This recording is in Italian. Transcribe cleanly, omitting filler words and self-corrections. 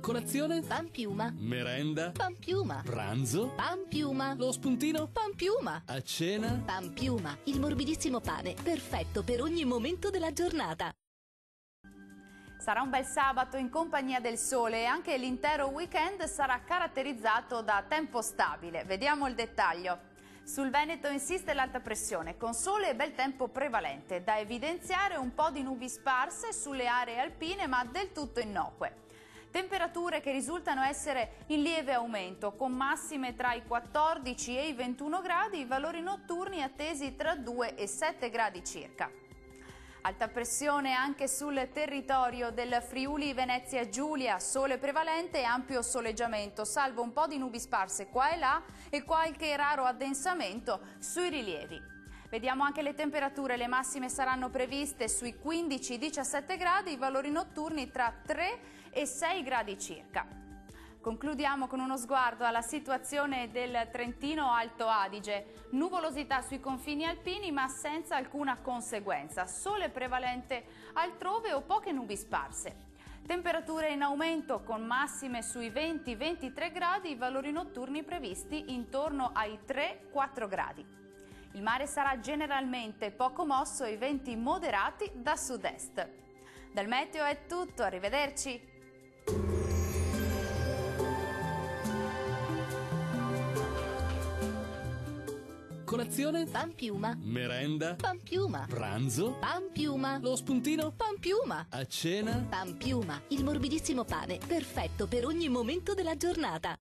Colazione? Panpiuma. Merenda? Panpiuma. Pranzo? Panpiuma. Lo spuntino? Panpiuma. A cena? Panpiuma, il morbidissimo pane, perfetto per ogni momento della giornata. Sarà un bel sabato in compagnia del sole e anche l'intero weekend sarà caratterizzato da tempo stabile. Vediamo il dettaglio. Sul Veneto insiste l'alta pressione, con sole e bel tempo prevalente. Da evidenziare un po' di nubi sparse sulle aree alpine, ma del tutto innocue. Temperature che risultano essere in lieve aumento, con massime tra i 14 e i 21 gradi, valori notturni attesi tra 2 e 7 gradi circa. Alta pressione anche sul territorio del Friuli Venezia Giulia, sole prevalente e ampio soleggiamento, salvo un po' di nubi sparse qua e là e qualche raro addensamento sui rilievi. Vediamo anche le temperature, le massime saranno previste sui 15-17 gradi, i valori notturni tra 3 e 6 gradi circa. Concludiamo con uno sguardo alla situazione del Trentino Alto Adige. Nuvolosità sui confini alpini ma senza alcuna conseguenza. Sole prevalente altrove o poche nubi sparse. Temperature in aumento con massime sui 20-23 gradi, valori notturni previsti intorno ai 3-4 gradi. Il mare sarà generalmente poco mosso e venti moderati da sud-est. Dal meteo è tutto, arrivederci! Colazione? Panpiuma. Merenda? Panpiuma. Pranzo? Panpiuma. Lo spuntino? Panpiuma. A cena? Panpiuma, il morbidissimo pane, perfetto per ogni momento della giornata.